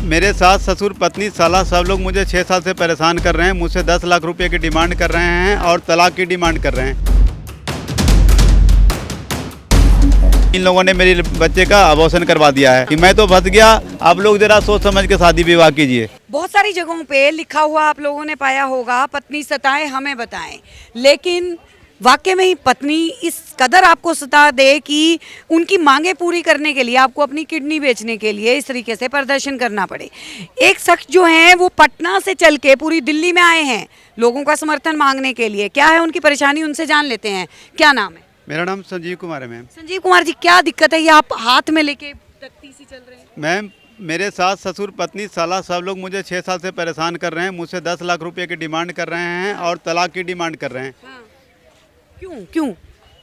मेरे सास ससुर पत्नी साला सब लोग मुझे 6 साल से परेशान कर रहे हैं। मुझसे 10 लाख रुपए की डिमांड कर रहे हैं और तलाक की डिमांड कर रहे हैं। इन लोगों ने मेरे बच्चे का अबॉर्शन करवा दिया है कि मैं तो फंस गया। आप लोग जरा सोच समझ के शादी विवाह कीजिए। बहुत सारी जगहों पे लिखा हुआ आप लोगों ने पाया होगा, पत्नी सताए हमें बताएं। लेकिन वाकई में ही पत्नी इस कदर आपको सता दे कि उनकी मांगे पूरी करने के लिए आपको अपनी किडनी बेचने के लिए इस तरीके से प्रदर्शन करना पड़े। एक शख्स जो है वो पटना से चल के पूरी दिल्ली में आए हैं लोगों का समर्थन मांगने के लिए। क्या है उनकी परेशानी, उनसे जान लेते हैं। क्या नाम है? मेरा नाम संजीव कुमार है मैम। संजीव कुमार जी, क्या दिक्कत है? ये आप हाथ में लेके तख्ती सी चल रहे हैं। मैम, मेरे सास ससुर पत्नी साला सब लोग मुझे 6 साल से परेशान कर रहे हैं। मुझसे 10 लाख रुपए की डिमांड कर रहे हैं और तलाक की डिमांड कर रहे हैं। हाँ। क्यों?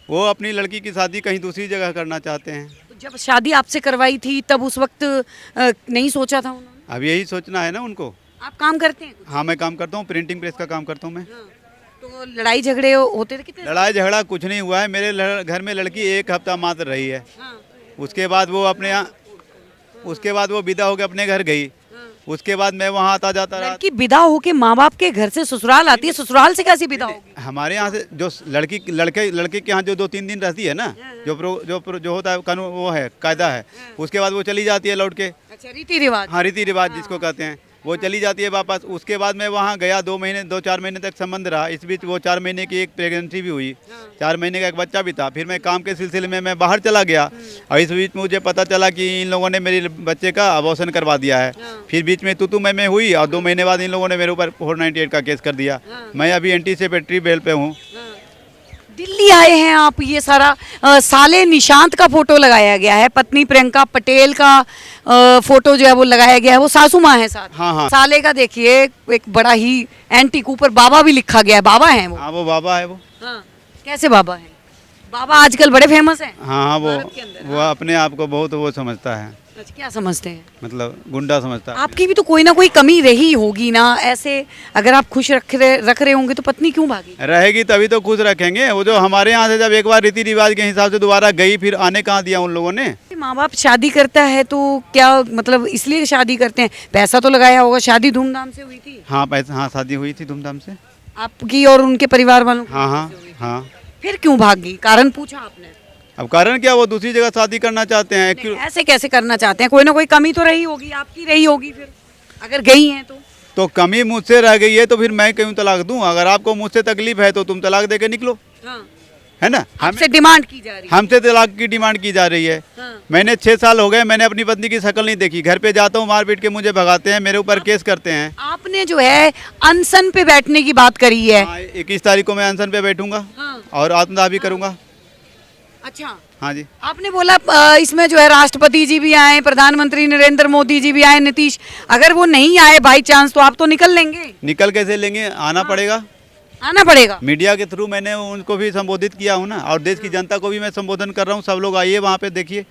वो अपनी लड़की की शादी कहीं दूसरी जगह करना चाहते हैं। तो जब शादी आपसे करवाई थी तब उस वक्त नहीं सोचा था उन्होंने? अब यही सोचना है ना उनको। आप काम करते हैं? हाँ, मैं काम करता हूँ, प्रिंटिंग प्रेस का काम करता हूँ मैं। हाँ। तो लड़ाई झगड़े होते थे कितने? लड़ाई झगड़ा कुछ नहीं हुआ है। मेरे घर में लड़की 1 हफ्ता मात्र रही है। हाँ। उसके बाद वो अपने यहाँ विदा होकर अपने घर गई। उसके बाद मैं वहाँ आता जाता रहा। लड़की विदा होके माँ बाप के घर से ससुराल आती है, ससुराल से कैसी विदा होगी? हमारे यहाँ से जो लड़के के यहाँ जो 2-3 दिन रहती है ना, जो होता है कानून, वो है कायदा है। उसके बाद वो चली जाती है लौट के। अच्छा, रीति रिवाज। हाँ, रीति रिवाज जिसको कहते हैं, वो चली जाती है वापस। उसके बाद मैं वहाँ गया 2-4 महीने तक संबंध रहा। इस बीच वो 4 महीने की एक प्रेगनेंसी भी हुई। 4 महीने का एक बच्चा भी था। फिर मैं काम के सिलसिले में मैं बाहर चला गया और इस बीच मुझे पता चला कि इन लोगों ने मेरे बच्चे का अबॉर्शन करवा दिया है। फिर बीच में तू मैं हुई और 2 महीने बाद इन लोगों ने मेरे ऊपर 498 का केस कर दिया। मैं अभी एंटीसिपेटरी बेल पे हूँ। दिल्ली आए हैं आप, ये सारा साले निशांत का फोटो लगाया गया है, पत्नी प्रियंका पटेल का फोटो जो है वो लगाया गया है, वो सासू माँ है साथ। हाँ। साले का देखिए एक बड़ा ही एंटीक, ऊपर बाबा भी लिखा गया है। बाबा है वो? हाँ, वो बाबा है वो। हाँ। कैसे बाबा है? बाबा आजकल बड़े फेमस हैं। हाँ, वो अपने आप को बहुत वो समझता है। अच्छा, क्या समझते हैं? मतलब गुंडा समझता है। आपकी भी तो कोई ना कोई कमी रही होगी ना। ऐसे अगर आप खुश रख रहे होंगे तो पत्नी क्यों भागी? रहेगी तभी तो खुश रखेंगे। वो जो हमारे यहाँ से जब एक बार रीति रिवाज के हिसाब से दोबारा गई, फिर आने कहाँ दिया उन लोगों ने। माँ बाप शादी करता है तो क्या मतलब इसलिए शादी करते हैं? पैसा तो लगाया होगा। शादी धूमधाम से हुई थी? हाँ, शादी हुई थी धूमधाम से। आपकी और उनके परिवार वालों की? हाँ। फिर क्यों भागी? कारण पूछा आपने? अब कारण क्या, वो दूसरी जगह शादी करना चाहते हैं। ऐसे कैसे करना चाहते हैं? कोई ना कोई कमी तो रही होगी, आपकी रही होगी। फिर अगर गई हैं तो कमी मुझसे रह गई है तो फिर मैं क्यों तलाक दूं? अगर आपको मुझसे तकलीफ है तो तुम तलाक दे के निकलो। हाँ। है ना? हमसे डिमांड की जा रही है। हमसे तलाक की डिमांड की जा रही है। हाँ। मैंने 6 साल हो गए, मैंने अपनी पत्नी की शक्ल नहीं देखी। घर पे जाता हूँ, मार पीट के मुझे भगाते हैं, मेरे ऊपर केस करते हैं। आपने जो है अनशन पे बैठने की बात करी है। 21 तारीख को मैं अनशन पे बैठूंगा। हाँ। और आत्मदाह भी करूंगा। अच्छा। हाँ जी। आपने बोला इसमें जो है राष्ट्रपति जी भी आए, प्रधानमंत्री नरेंद्र मोदी जी भी आए, नीतीश। अगर वो नहीं आए बाई चांस तो आप तो निकल लेंगे? निकल कैसे लेंगे? आना पड़ेगा। आना पड़ेगा। मीडिया के थ्रू मैंने उनको भी संबोधित किया हूँ ना, और देश की जनता को भी मैं संबोधन कर रहा हूँ। सब लोग आइए वहाँ पे देखिए।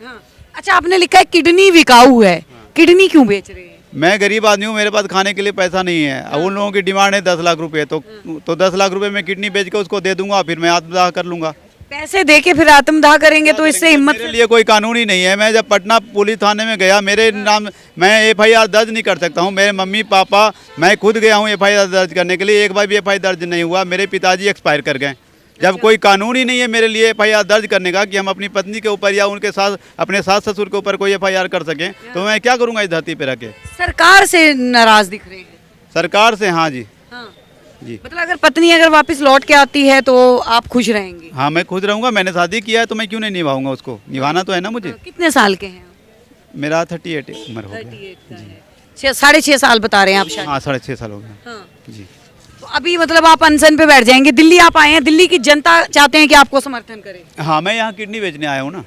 अच्छा, आपने लिखा है किडनी बिकाऊ है। किडनी क्यों बेच रहे हैं? मैं गरीब आदमी हूँ, मेरे पास खाने के लिए पैसा नहीं है। अब उन लोगों की डिमांड है 10 लाख रुपए, तो 10 लाख रुपए मैं किडनी बेच के उसको दे दूंगा, फिर मैं आत्मदाह कर लूंगा। पैसे दे के फिर आत्मदाह करेंगे तो इससे हिम्मत? मेरे लिए कोई कानून ही नहीं है। मैं जब पटना पुलिस थाने में गया, मेरे नाम मैं FIR दर्ज नहीं कर सकता हूँ। मेरे मम्मी पापा, मैं खुद गया हूँ FIR दर्ज करने के लिए, एक बार भी FIR दर्ज नहीं हुआ। मेरे पिताजी एक्सपायर कर गए। जब कोई कानून ही नहीं है मेरे लिए FIR दर्ज करने का कि हम अपनी पत्नी के ऊपर या उनके साथ अपने सास ससुर के ऊपर कोई FIR कर सकें, तो मैं क्या करूँगा इस धरती पे रह के? सरकार से नाराज दिख रहे हैं? सरकार से? हाँ जी। जी। मतलब अगर पत्नी अगर वापस लौट के आती है तो आप खुश रहेंगे? हाँ, मैं खुश रहूँगा। मैंने शादी किया है तो मैं क्यों नहीं निभाऊंगा उसको? निभाना तो है ना मुझे। कितने साल के हैं? मेरा 38 उम्र हो गया। 6.5 साल बता रहे हैं आप शायद? हाँ, 6.5 साल हो गया। हाँ। जी। तो अभी मतलब आप अनशन पे बैठ जाएंगे? दिल्ली आप आए हैं, दिल्ली की जनता चाहते हैं कि आपको समर्थन करे। हाँ, मैं यहाँ किडनी बेचने आया हूँ ना।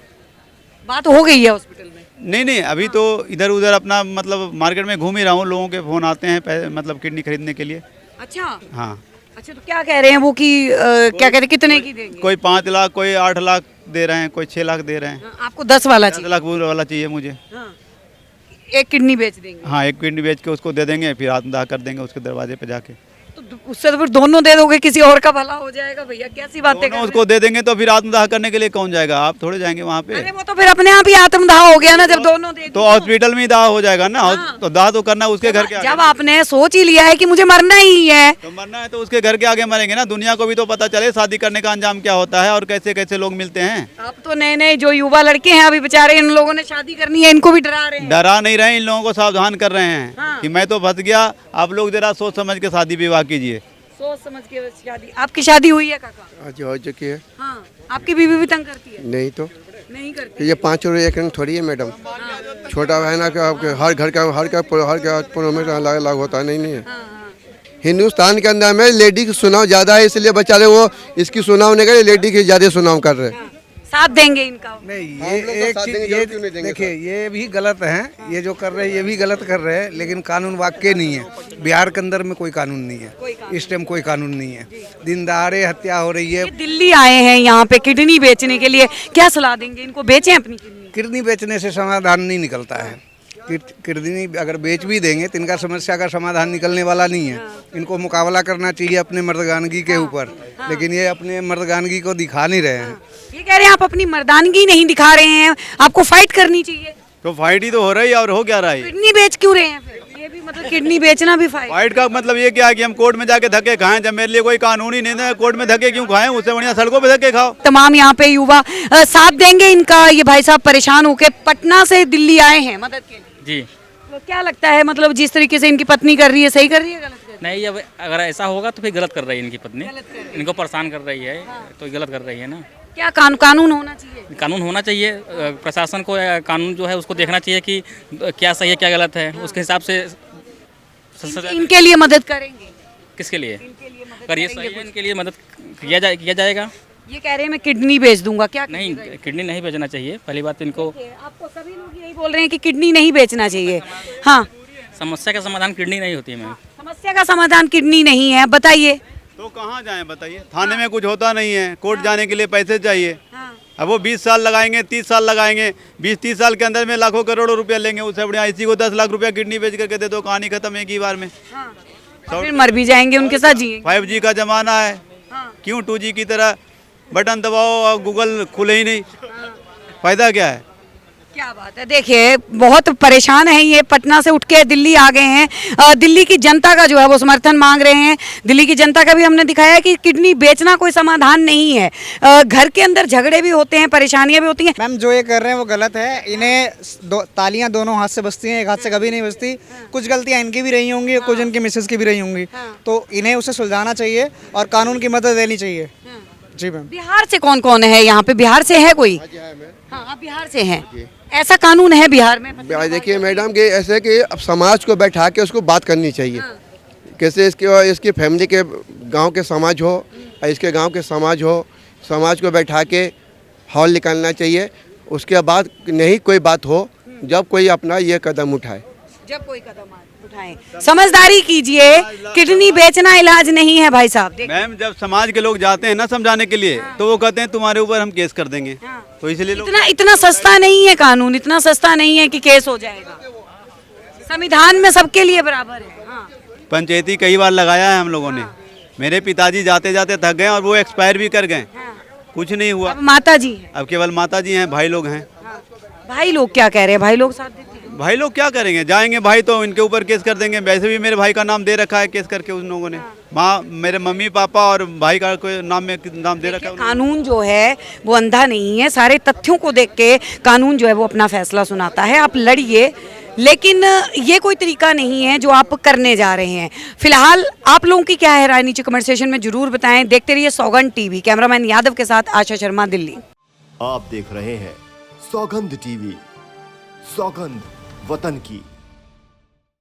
बात हो गई है हॉस्पिटल में? नहीं, अभी तो इधर उधर अपना मतलब मार्केट में घूम ही रहा हूँ। लोगों के फोन आते हैं मतलब किडनी खरीदने के लिए। अच्छा। हाँ। अच्छा, तो क्या कह रहे हैं वो कि क्या कह रहे हैं, कितने की देंगे? कोई 5 लाख, कोई 8 लाख दे रहे हैं, कोई 6 लाख दे रहे हैं। हाँ, आपको 10 वाला 10 चाहिए? लाख वाला चाहिए मुझे। हाँ। एक किडनी बेच देंगे? हाँ, एक किडनी बेच के उसको दे देंगे, फिर आत्मदाह कर देंगे उसके दरवाजे पे जाके। तो उससे तो फिर दोनों दे दोगे, किसी और का भला हो जाएगा भैया, कैसी बातें कर दोनों रहे उसको दे देंगे तो फिर आत्मदाह करने के लिए कौन जाएगा? आप थोड़े जाएंगे वहाँ हैं? पे। अरे वो तो फिर अपने आप ही आत्मदाह हो गया ना, जब दोनों दे तो दिए। हॉस्पिटल में ही दाह हो जाएगा ना। तो दाह तो करना उसके घर के आगे। जब आपने सोच ही लिया है कि मुझे मरना ही है, तो मरना है तो उसके घर के आगे मरेंगे ना। दुनिया को भी तो पता चले शादी करने का अंजाम क्या होता है और कैसे कैसे लोग मिलते हैं। आप तो नए नए जो युवा लड़के हैं अभी बेचारे, इन लोगों ने शादी करनी है, इनको भी डरा रहे हैं। डरा नहीं रहे, इन लोगों को सावधान कर रहे हैं हाँ। कि मैं तो फंस गया, आप लोग जरा सोच समझ के शादी विवाह कीजिए। सोच समझ के शादी। आपकी शादी हुई है काका? आज हो चुकी है। हाँ। आपकी बीवी भी तंग करती है? नहीं तो नहीं करती। ये 5 और 1 रंग थोड़ी है मैडम। छोटा है ना कि आपके हर घर का पुरों में अलग अलग होता है। नहीं है। हाँ, हाँ। हिंदुस्तान के अंदर में लेडी की चुनाव ज़्यादा है, इसलिए बेचारे वो इसकी चुनाव नहीं करे, लेडी की ज़्यादा चुनाव कर रहे हैं। साथ देंगे इनका? नहीं, हम लोग ये तो एक साथ चीज देंगे, ये क्यों नहीं देंगे देखिए, ये भी गलत है, ये जो कर रहे हैं ये भी गलत कर रहे हैं, लेकिन कानून वाकई नहीं है। बिहार के अंदर में कोई कानून नहीं है, इस टाइम कोई कानून नहीं है। दिन दहाड़े हत्या हो रही है। ये दिल्ली आए हैं यहाँ पे किडनी बेचने के लिए, क्या सलाह देंगे इनको? बेचें अपनी किडनी? किडनी बेचने से समाधान नहीं निकलता है। किडनी अगर बेच भी देंगे तो इनका समस्या का समाधान निकलने वाला नहीं है। इनको मुकाबला करना चाहिए अपने मर्दानगी के ऊपर, लेकिन ये अपने मर्दानगी को दिखा नहीं रहे हैं। ये कह रहे हैं आप अपनी मर्दानगी नहीं दिखा रहे हैं, आपको फाइट करनी चाहिए। तो फाइट ही तो हो रही है, और हो क्या रहा है? किडनी बेच क्यों रहे हैं फिर? ये भी मतलब किडनी बेचना भी फाइट? फाइट का मतलब ये क्या है कि हम कोर्ट में जाके धक्के खाएं? जब मेरे लिए कोई कानून ही नहीं है, कोर्ट में धक्के क्यों खाएं? उससे बढ़िया सड़कों पे धक्के खाओ। तमाम यहाँ पे युवा साथ देंगे इनका। ये भाई साहब परेशान होके पटना से दिल्ली आए हैं मदद के लिए। जी तो क्या लगता है, मतलब जिस तरीके से इनकी पत्नी कर रही है, सही कर रही है, गलत कर रही है? नहीं, अब अगर ऐसा होगा तो फिर गलत कर रही है इनकी पत्नी, इनको परेशान कर रही है तो गलत कर रही है ना। क्या कानून होना चाहिए? कानून होना चाहिए, प्रशासन को कानून जो है उसको देखना चाहिए कि क्या सही है क्या गलत है, उसके हिसाब से सजा। इनके लिए मदद करेंगे? किसके लिए? अगर ये सही है इनके लिए मदद किया जाएगा। ये कह रहे हैं मैं किडनी बेच दूंगा, क्या नहीं, किडनी नहीं बेचना चाहिए। पहली बात तो इनको आपको सभी लोग यही बोल रहे हैं कि किडनी नहीं बेचना चाहिए। हाँ, समस्या का समाधान किडनी नहीं होती है मैम। समस्या का समाधान किडनी नहीं है, बताइए। तो कहाँ जाएं बताइए? थाने में कुछ होता नहीं है, कोर्ट जाने के लिए पैसे चाहिए। अब वो 20 साल लगाएंगे, 30 साल लगाएंगे, 20-30 साल के अंदर में लाखों करोड़ों रुपया लेंगे। उससे बढ़िया इसी को 10 लाख रुपया किडनी बेच करके दे दो, कहानी खत्म एक ही बार में। और फिर मर भी जाएंगे, उनके साथ जिएंगे। 5G का जमाना है, क्यों 2G की तरह बटन दबाओ और गूगल खुले ही नहीं? फायदा क्या है? क्या बात है। देखिए बहुत परेशान हैं ये, पटना से उठ के दिल्ली आ गए हैं। दिल्ली की जनता का जो है वो समर्थन मांग रहे हैं। दिल्ली की जनता का भी हमने दिखाया है कि किडनी बेचना कोई समाधान नहीं है। घर के अंदर झगड़े भी होते हैं, परेशानियां भी होती हैं। मैम जो ये कर रहे हैं वो गलत है। इन्हें तालियां दोनों हाथ से बजती हैं, एक हाथ से कभी नहीं बजती। कुछ गलतियां इनकी भी रही होंगी, कुछ इनकी मिसेस की भी रही होंगी, तो इन्हें उसे सुलझाना चाहिए और कानून की मदद देनी चाहिए। जी मैम। बिहार से कौन कौन है यहाँ पे? बिहार से है कोई? हाँ, आप बिहार से हैं। ऐसा कानून है बिहार में? देखिए मैडम कि ऐसे कि अब समाज को बैठा के उसको बात करनी चाहिए। कैसे इसकी फैमिली के गांव के समाज हो, इसके गांव के समाज हो, समाज को बैठा के हॉल निकालना चाहिए। उसके बाद नहीं कोई बात हो जब कोई अपना ये कदम उठाए। जब कोई कदम उठाएं, समझदारी कीजिए। किडनी बेचना इलाज नहीं है भाई साहब। मैम जब समाज के लोग जाते हैं ना समझाने के लिए, तो वो कहते हैं तुम्हारे ऊपर हम केस कर देंगे। तो इसलिए लोग इतना सस्ता नहीं है कानून, इतना सस्ता नहीं है कि केस हो जाएगा। संविधान में सबके लिए बराबर है। हाँ। पंचायती कई बार लगाया है हम लोगों ने। मेरे पिताजी जाते जाते थक गए और वो एक्सपायर भी कर गए। कुछ नहीं हुआ। अब माता जी हैं। अब केवल माता जी हैं, भाई लोग हैं। भाई लोग क्या कह रहे हैं? भाई लोग साथ देते हैं? भाई लोग क्या करेंगे? जाएंगे भाई तो इनके ऊपर केस कर देंगे। वैसे भी मेरे भाई का नाम दे रखा है केस करके उन लोगों ने। माँ, मेरे मम्मी पापा और भाई का कोई नाम दे रखा है। कानून जो है वो अंधा नहीं है, सारे तथ्यों को देख के कानून जो है वो अपना फैसला सुनाता है। आप लड़िए, लेकिन ये कोई तरीका नहीं है जो आप करने जा रहे हैं। फिलहाल आप लोगों की क्या है राय, नीचे कमेंट सेशन में जरूर बताएं। देखते रहिए सौगंध टीवी। कैमरामैन यादव के साथ आशा शर्मा, दिल्ली। आप देख रहे हैं सौगंध टीवी, सौगंध वतन की।